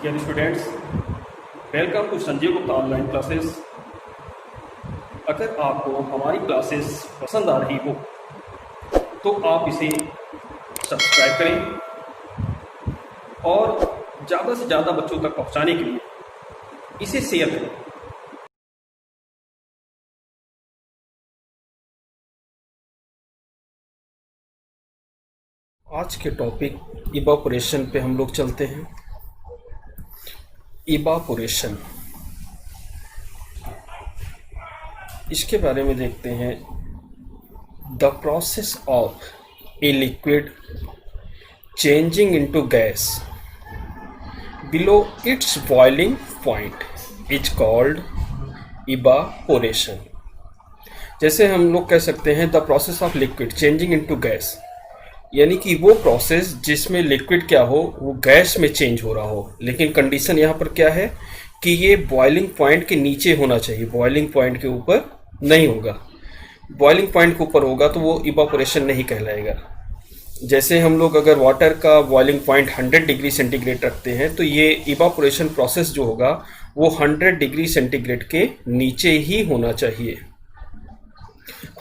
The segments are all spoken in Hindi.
Dear students, welcome to Sanjeev Gupta online classes. अगर आपको हमारी क्लासेस पसंद आ रही हो तो आप इसे सब्सक्राइब करें और ज़्यादा से ज़्यादा बच्चों तक पहुंचाने के लिए इसे शेयर करें। आज के टॉपिक इवापोरेशन पे हम लोग चलते हैं। इवापोरेशन, इसके बारे में देखते हैं। The process of a liquid changing into gas below its boiling point is called evaporation. जैसे हम लोग कह सकते हैं the process of liquid changing into gas, यानी कि वो प्रोसेस जिसमें लिक्विड क्या हो वो गैस में चेंज हो रहा हो, लेकिन कंडीशन यहाँ पर क्या है कि ये बॉइलिंग पॉइंट के नीचे होना चाहिए, बॉइलिंग पॉइंट के ऊपर नहीं होगा। बॉइलिंग पॉइंट के ऊपर होगा तो वो इवापोरेशन नहीं कहलाएगा। जैसे हम लोग अगर वाटर का बॉइलिंग पॉइंट 100 डिग्री सेंटीग्रेड रखते हैं तो ये इवापोरेशन प्रोसेस जो होगा वो 100 डिग्री सेंटीग्रेड के नीचे ही होना चाहिए।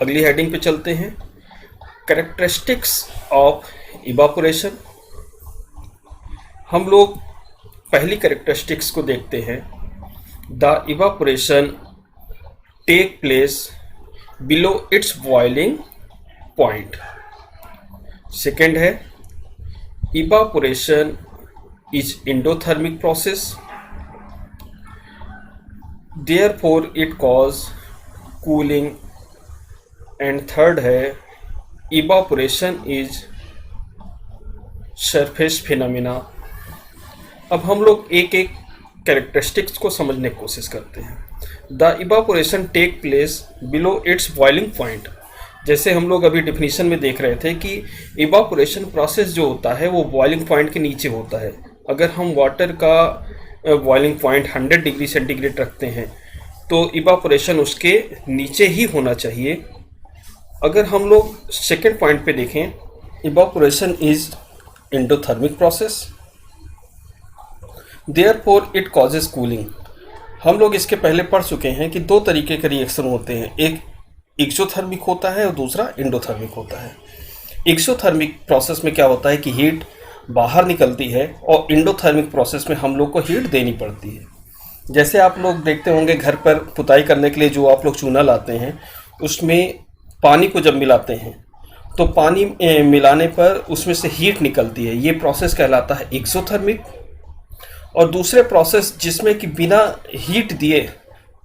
अगली हेडिंग पे चलते हैं, कैरेक्टरिस्टिक्स ऑफ इवापोरेशन। हम लोग पहली कैरेक्टरिस्टिक्स को देखते हैं। The evaporation take place below its boiling point. Second है evaporation is endothermic process, therefore it cause cooling. And third है इवापोरेशन इज सरफेस फिनोमेना। अब हम लोग एक एक कैरेक्टरिस्टिक्स को समझने की कोशिश करते हैं। The evaporation take place below its boiling point, जैसे हम लोग अभी डिफिनीशन में देख रहे थे कि इवापोरेशन प्रोसेस जो होता है वो बॉइलिंग पॉइंट के नीचे होता है। अगर हम वाटर का बॉइलिंग पॉइंट 100 डिग्री सेंटीग्रेड रखते हैं तो इवापोरेशन उसके नीचे ही होना चाहिए। अगर हम लोग सेकेंड पॉइंट पे देखें, evaporation is endothermic process, therefore it causes cooling. हम लोग इसके पहले पढ़ चुके हैं कि दो तरीके के रिएक्शन होते हैं, एक एक्सोथर्मिक होता है और दूसरा एंडोथर्मिक होता है। एक्सोथर्मिक प्रोसेस में क्या होता है कि हीट बाहर निकलती है और एंडोथर्मिक प्रोसेस में हम लोग को हीट देनी पड़ती है। जैसे आप लोग देखते होंगे घर पर पुताई करने के लिए जो आप लोग चूना लाते हैं उसमें पानी को जब मिलाते हैं तो पानी मिलाने पर उसमें से हीट निकलती है, ये प्रोसेस कहलाता है एक्सोथर्मिक। और दूसरे प्रोसेस जिसमें कि बिना हीट दिए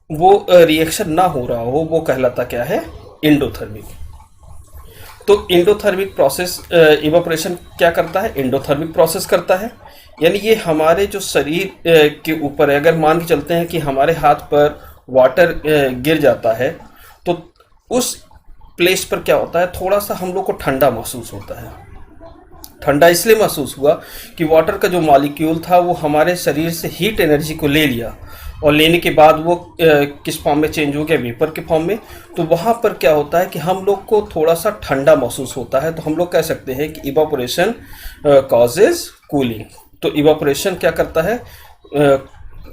वो रिएक्शन ना हो रहा हो वो कहलाता क्या है, एंडोथर्मिक। तो एंडोथर्मिक प्रोसेस इवापोरेशन क्या करता है, एंडोथर्मिक प्रोसेस करता है। यानी ये हमारे जो शरीर के ऊपर है, अगर मान के चलते हैं कि हमारे हाथ पर वाटर गिर जाता है तो उस प्लेस पर क्या होता है, थोड़ा सा हम लोग को ठंडा महसूस होता है। ठंडा इसलिए महसूस हुआ कि वाटर का जो मॉलिक्यूल था वो हमारे शरीर से हीट एनर्जी को ले लिया और लेने के बाद वो किस फॉर्म में चेंज हो गया, वेपर के फॉर्म में। तो वहाँ पर क्या होता है कि हम लोग को थोड़ा सा ठंडा महसूस होता है, तो हम लोग कह सकते हैं कि इवापोरेशन कॉजेज कूलिंग। तो इवापोरेशन क्या करता है,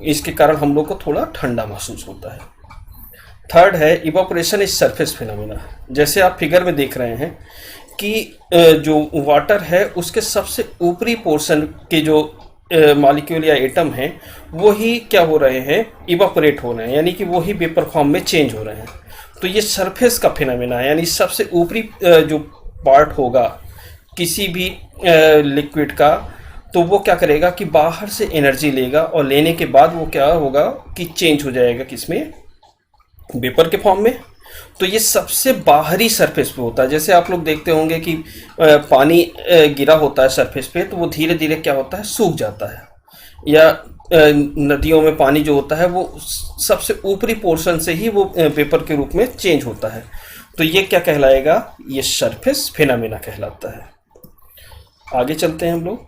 इसके कारण हम लोग को थोड़ा ठंडा महसूस होता है। थर्ड है इवापोरेशन इज सरफेस फिनोमेना। जैसे आप फिगर में देख रहे हैं कि जो वाटर है उसके सबसे ऊपरी पोर्शन के जो मॉलिक्यूल या एटम हैं वो ही क्या हो रहे हैं, इवापोरेट हो रहे हैं, यानी कि वो ही वेपर फॉर्म में चेंज हो रहे हैं। तो ये सरफेस का फिनोमेना है, यानी सबसे ऊपरी जो पार्ट होगा किसी भी लिक्विड का तो वो क्या करेगा कि बाहर से एनर्जी लेगा और लेने के बाद वो क्या होगा कि चेंज हो जाएगा किसमें, वेपर के फॉर्म में। तो ये सबसे बाहरी सरफेस पे होता है। जैसे आप लोग देखते होंगे कि पानी गिरा होता है सरफेस पे तो वो धीरे धीरे क्या होता है, सूख जाता है। या नदियों में पानी जो होता है वो सबसे ऊपरी पोर्शन से ही वो वेपर के रूप में चेंज होता है। तो ये क्या कहलाएगा, ये सरफेस फिनोमेना कहलाता है। आगे चलते हैं हम लोग,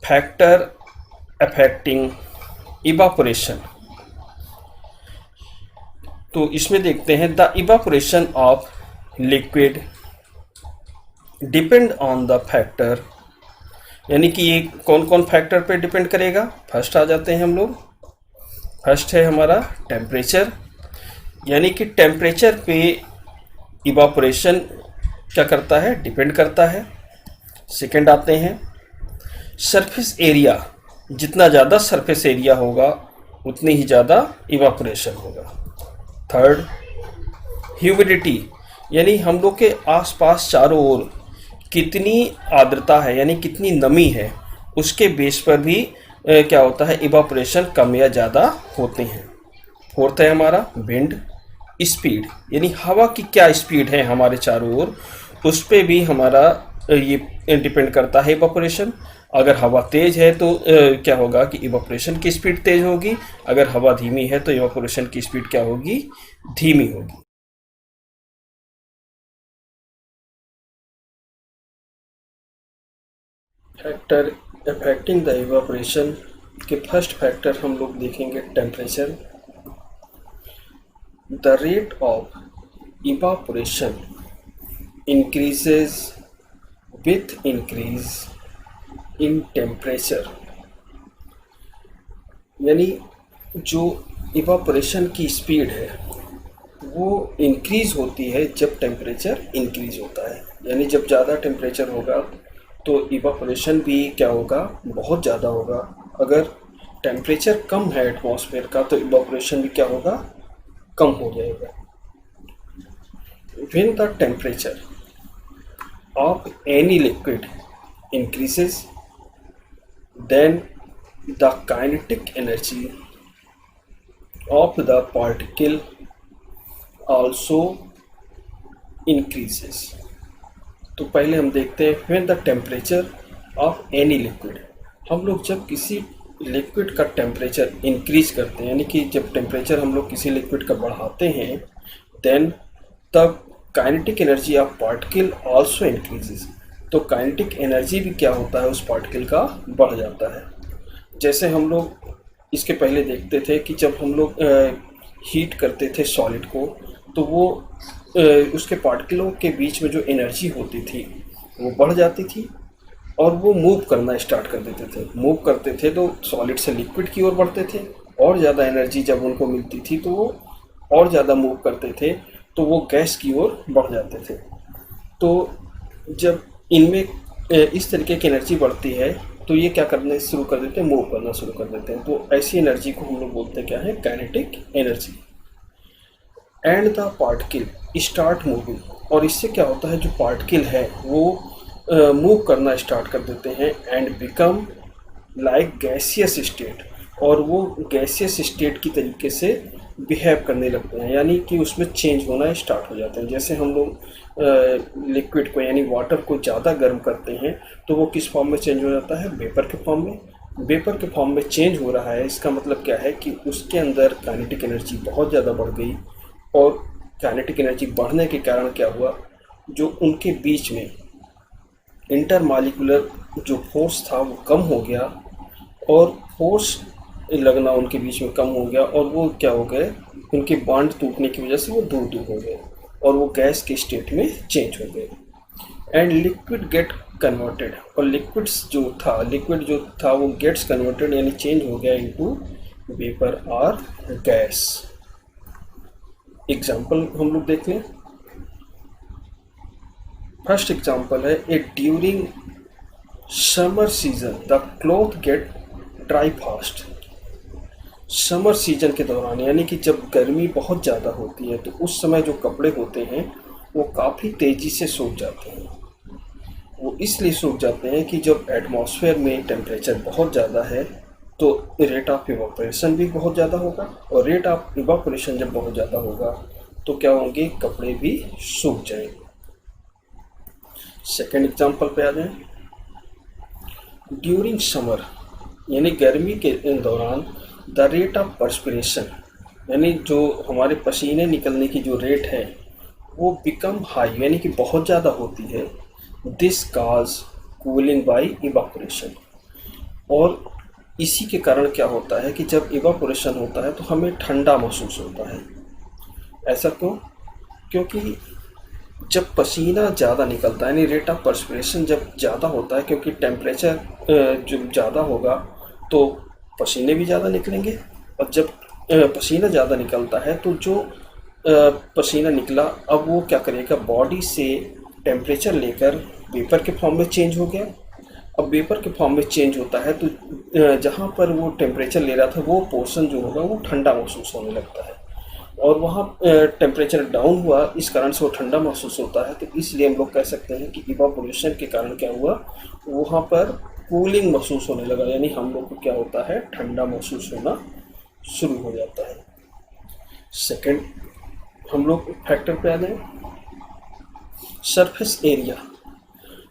फैक्टर अफेक्टिंग इवापोरेशन। तो इसमें देखते हैं the evaporation of liquid depend on the factor यानी कि ये कौन कौन फैक्टर पे डिपेंड करेगा। फर्स्ट आ जाते हैं हम लोग। फर्स्ट है हमारा टेम्परेचर, यानी कि टेम्परेचर पे इवापोरेशन क्या करता है, डिपेंड करता है। सेकंड आते हैं सरफेस एरिया, जितना ज़्यादा सरफेस एरिया होगा उतनी ही ज़्यादा इवापोरेशन होगा। थर्ड ह्यूमिडिटी, यानी हम लोग के आसपास चारों ओर कितनी आर्द्रता है, यानी कितनी नमी है, उसके बेस पर भी क्या होता है, इवापोरेशन कम या ज़्यादा होते हैं। फोर्थ है हमारा विंड स्पीड, यानी हवा की क्या स्पीड है हमारे चारों ओर, उस पर भी हमारा ये डिपेंड करता है इवापोरेशन। अगर हवा तेज़ है तो क्या होगा कि इवापोरेशन की स्पीड तेज़ होगी, अगर हवा धीमी है तो इवापोरेशन की स्पीड क्या होगी, धीमी होगी। फैक्टर अफेक्टिंग द इवापोरेशन के फर्स्ट फैक्टर हम लोग देखेंगे temperature. The rate of evaporation increases with increase in temperature, यानी जो इवापोरेशन की स्पीड है वो इंक्रीज होती है जब टेम्परेचर इंक्रीज होता है। यानी जब ज़्यादा टेम्परेचर होगा तो इवापोरेशन भी क्या होगा, बहुत ज़्यादा होगा। अगर टेम्परेचर कम है एटमॉस्फेयर का तो इवापोरेशन भी क्या होगा, कम हो जाएगा। When the temperature of any liquid increases, then the kinetic energy of the particle also increases। तो पहले हम देखते हैं when the temperature of any liquid, हम लोग जब किसी लिक्विड का टेम्परेचर इंक्रीज करते हैं, यानी कि जब टेम्परेचर हम लोग किसी लिक्विड का बढ़ाते हैं, देन तब kinetic energy of particle also increases. तो काइनेटिक एनर्जी भी क्या होता है, उस पार्टिकल का बढ़ जाता है। जैसे हम लोग इसके पहले देखते थे कि जब हम लोग हीट करते थे सॉलिड को, तो वो उसके पार्टिकलों के बीच में जो एनर्जी होती थी वो बढ़ जाती थी और वो मूव करना स्टार्ट कर देते थे। मूव करते थे तो सॉलिड से लिक्विड की ओर बढ़ते थे, और ज़्यादा एनर्जी जब उनको मिलती थी तो वो और ज़्यादा मूव करते थे, तो वो गैस की ओर बढ़ जाते थे। तो जब इनमें इस तरीके की एनर्जी बढ़ती है तो ये क्या करने शुरू कर देते हैं, मूव करना शुरू कर देते हैं। तो ऐसी एनर्जी को हम लोग बोलते हैं क्या है, kinetic energy. And the particle start moving, और इससे क्या होता है, जो पार्टिकल है वो मूव करना स्टार्ट कर देते हैं। And become like gaseous state, और वो गैसियस स्टेट की तरीके से बिहेव करने लगते हैं, यानी कि उसमें चेंज होना स्टार्ट हो जाते हैं। जैसे हम लोग लिक्विड को यानी वाटर को ज़्यादा गर्म करते हैं तो वो किस फॉर्म में चेंज हो जाता है, वेपर के फॉर्म में। वेपर के फॉर्म में चेंज हो रहा है, इसका मतलब क्या है कि उसके अंदर काइनेटिक एनर्जी बहुत ज़्यादा बढ़ गई, और काइनेटिक एनर्जी बढ़ने के कारण क्या हुआ, जो उनके बीच में इंटरमॉलिक्यूलर जो फोर्स था वो कम हो गया, और फोर्स लगना उनके बीच में कम हो गया, और वो क्या हो गए, उनके बॉन्ड टूटने की वजह से वो दूर दूर हो गए और वो गैस के स्टेट में चेंज हो गए। एंड लिक्विड गेट कन्वर्टेड, और लिक्विड जो था वो गेट्स कन्वर्टेड, यानी चेंज हो गया इनटू वेपर और गैस। एग्जाम्पल हम लोग देख लें। फर्स्ट एग्जाम्पल है, a during summer season the cloth get dry fast. Summer season के दौरान, यानी कि जब गर्मी बहुत ज़्यादा होती है तो उस समय जो कपड़े होते हैं वो काफ़ी तेज़ी से सूख जाते हैं। वो इसलिए सूख जाते हैं कि जब एटमॉस्फेयर में टेम्परेचर बहुत ज़्यादा है तो रेट ऑफ इवापोरेशन भी बहुत ज़्यादा होगा, और रेट ऑफ इवापोरेशन जब बहुत ज़्यादा होगा तो क्या होंगे, कपड़े भी सूख जाएंगे। सेकेंड एग्जाम्पल पे आ जाएं। ड्यूरिंग समर, यानी गर्मी के दौरान, द रेट ऑफ पर्सपिरेशन, यानी जो हमारे पसीने निकलने की जो रेट है वो बिकम हाई, यानी कि बहुत ज़्यादा होती है। This cause cooling bye evaporation, और इसी के कारण क्या होता है कि जब इवापोरेशन होता है तो हमें ठंडा महसूस होता है। ऐसा क्यों? क्योंकि जब पसीना ज़्यादा निकलता है यानी रेट ऑफ पर्सपिरेशन जब ज़्यादा होता है, क्योंकि टेम्परेचर जब ज़्यादा होगा तो पसीने भी ज़्यादा निकलेंगे, और जब पसीना ज़्यादा निकलता है तो जो पसीना निकला अब वो क्या करेगा, बॉडी से टेम्परेचर लेकर वेपर के फॉर्म में चेंज हो गया। अब वेपर के फॉर्म में चेंज होता है तो जहाँ पर वो टेम्परेचर ले रहा था वो पोर्शन जो होगा वो ठंडा महसूस होने लगता है, और वहाँ टेम्परेचर डाउन हुआ, इस कारण से वो ठंडा महसूस होता है। तो इसलिए हम लोग कह सकते हैं कि इवापोरेशन के कारण क्या हुआ, वहाँ पर कूलिंग महसूस होने लगा, यानी हम लोग को क्या होता है, ठंडा महसूस होना शुरू हो जाता है। सेकंड हम लोग फैक्टर पे आ जाए, सरफेस एरिया।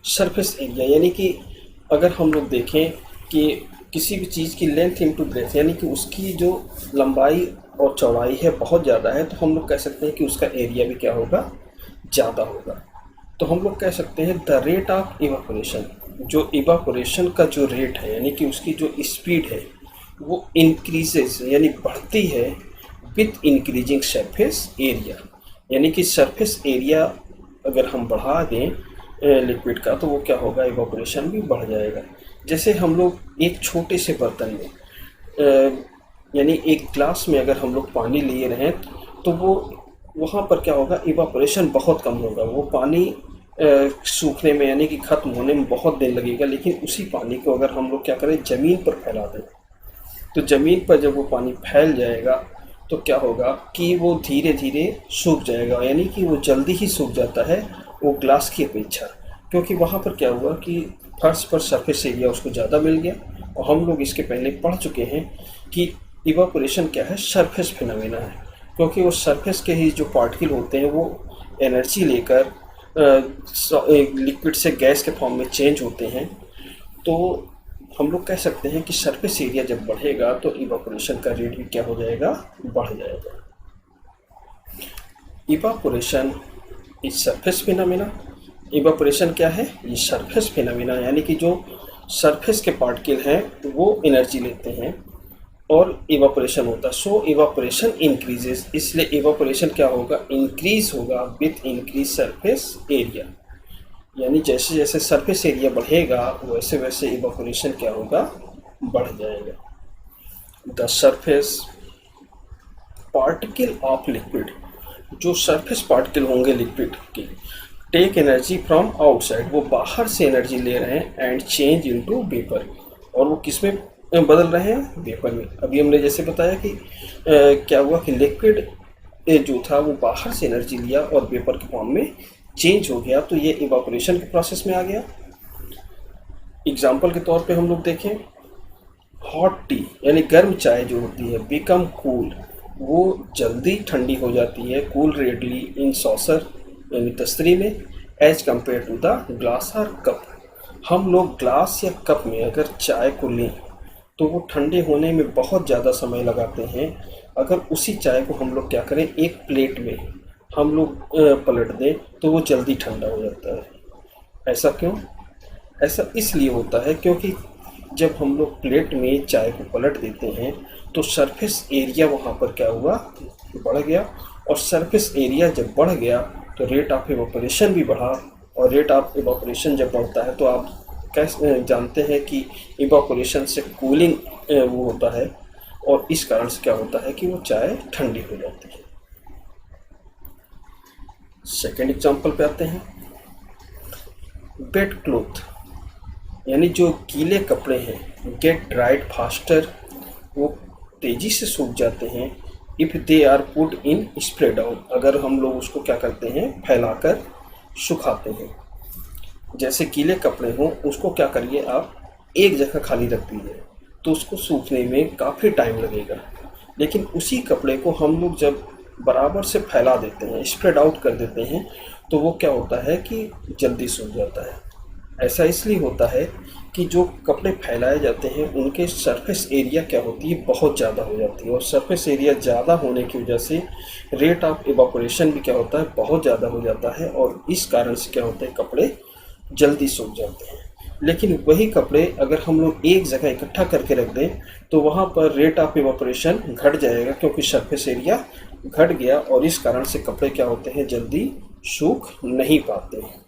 सरफेस एरिया यानी कि अगर हम लोग देखें कि किसी भी चीज़ की लेंथ इनटू ब्रेथ, यानी कि उसकी जो लंबाई और चौड़ाई है बहुत ज़्यादा है, तो हम लोग कह सकते हैं कि उसका एरिया भी क्या होगा, ज़्यादा होगा। तो हम लोग कह सकते हैं द रेट ऑफ इवापोरेशन, जो इवापोरेशन का जो रेट है यानी कि उसकी जो स्पीड है वो इंक्रीजेस यानी बढ़ती है विथ इंक्रीजिंग सरफेस एरिया, यानी कि सरफेस एरिया अगर हम बढ़ा दें लिक्विड का तो वो क्या होगा, इवापोरेशन भी बढ़ जाएगा। जैसे हम लोग एक छोटे से बर्तन में यानी एक ग्लास में अगर हम लोग पानी लिए रहें तो वो वहाँ पर क्या होगा, इवापोरेशन बहुत कम होगा, वो पानी सूखने में यानी कि ख़त्म होने में बहुत देर लगेगा। लेकिन उसी पानी को अगर हम लोग क्या करें, ज़मीन पर फैला दें, तो ज़मीन पर जब वो पानी फैल जाएगा तो क्या होगा कि वो धीरे धीरे सूख जाएगा, यानी कि वो जल्दी ही सूख जाता है वो ग्लास की अपेक्षा, क्योंकि वहाँ पर क्या हुआ कि फर्श पर सरफेस एरिया उसको ज़्यादा मिल गया। और हम लोग इसके पहले पढ़ चुके हैं कि इवापोरेशन क्या है, सरफेस फिनोमेना है, क्योंकि वो सरफेस के ही जो पार्टिकल होते हैं वो एनर्जी लेकर लिक्विड से गैस के फॉर्म में चेंज होते हैं। तो हम लोग कह सकते हैं कि सरफेस एरिया जब बढ़ेगा तो इवापोरेशन का रेट भी क्या हो जाएगा, बढ़ जाएगा। Evaporation is surface phenomena. Evaporation क्या है, ये सरफेस फिनोमेना, यानी कि जो सरफेस के पार्टिकल हैं वो एनर्जी लेते हैं और इवापोरेशन होता है। सो इवापोरेशन इंक्रीजेस, इसलिए इवापोरेशन क्या होगा, इंक्रीज होगा विथ इंक्रीज सरफेस एरिया, यानी जैसे जैसे सरफेस एरिया बढ़ेगा वैसे वैसे इवापोरेशन क्या होगा, बढ़ जाएगा। The surface particle of liquid, जो सरफेस पार्टिकल होंगे लिक्विड के, टेक एनर्जी फ्रॉम आउटसाइड, वो बाहर से एनर्जी ले रहे हैं, एंड चेंज इनटू वेपर, और वो किस में बदल रहे हैं, वेपर में। अभी हमने जैसे बताया कि क्या हुआ कि लिक्विड जो था वो बाहर से एनर्जी लिया और वेपर के फॉर्म में चेंज हो गया, तो ये इवापोरेशन के प्रोसेस में आ गया। एग्जाम्पल के तौर पे हम लोग देखें, हॉट टी यानी गर्म चाय जो होती है, बिकम कूल, वो जल्दी ठंडी हो जाती है, कूल रेडली इन सॉसर यानी तस्तरी में, as compare to the glass और कप। हम लोग ग्लास या कप में अगर चाय को लें तो वो ठंडे होने में बहुत ज़्यादा समय लगाते हैं। अगर उसी चाय को हम लोग क्या करें, एक प्लेट में हम लोग पलट दें तो वो जल्दी ठंडा हो जाता है। ऐसा क्यों? ऐसा इसलिए होता है क्योंकि जब हम लोग प्लेट में चाय को पलट देते हैं तो सरफेस एरिया वहाँ पर क्या हुआ, बढ़ गया, और सरफेस एरिया जब बढ़ गया तो रेट ऑफ इवापोरेशन भी बढ़ा, और रेट ऑफ इवापोरेशन जब बढ़ता है तो आप कैसे जानते हैं कि इवापोरेशन से कूलिंग वो होता है, और इस कारण से क्या होता है कि वो चाय ठंडी हो जाती है। सेकेंड एग्जांपल पे आते हैं, वेट क्लोथ यानी जो गीले कपड़े हैं, गेट ड्राइड फास्टर, वो तेज़ी से सूख जाते हैं, if they are put in spread out, अगर हम लोग उसको क्या करते हैं, फैलाकर सुखाते हैं। जैसे गीले कपड़े हों उसको क्या करिए आप, एक जगह खाली रख दीजिए तो उसको सूखने में काफ़ी टाइम लगेगा। लेकिन उसी कपड़े को हम लोग जब बराबर से फैला देते हैं, स्प्रेड आउट कर देते हैं, तो वो क्या होता है कि जल्दी सूख जाता है। ऐसा इसलिए होता है कि जो कपड़े फैलाए जाते हैं उनके सरफेस एरिया क्या होती है, बहुत ज़्यादा हो जाती है, और सरफेस एरिया ज़्यादा होने की वजह से रेट ऑफ इवापोरेशन भी क्या होता है, बहुत ज़्यादा हो जाता है, और इस कारण से क्या होता है, कपड़े जल्दी सूख जाते हैं। लेकिन वही कपड़े अगर हम लोग एक जगह इकट्ठा करके रख दें तो वहाँ पर रेट ऑफ इवापोरेशन घट जाएगा, क्योंकि सरफेस एरिया घट गया, और इस कारण से कपड़े क्या होते हैं, जल्दी सूख नहीं पाते।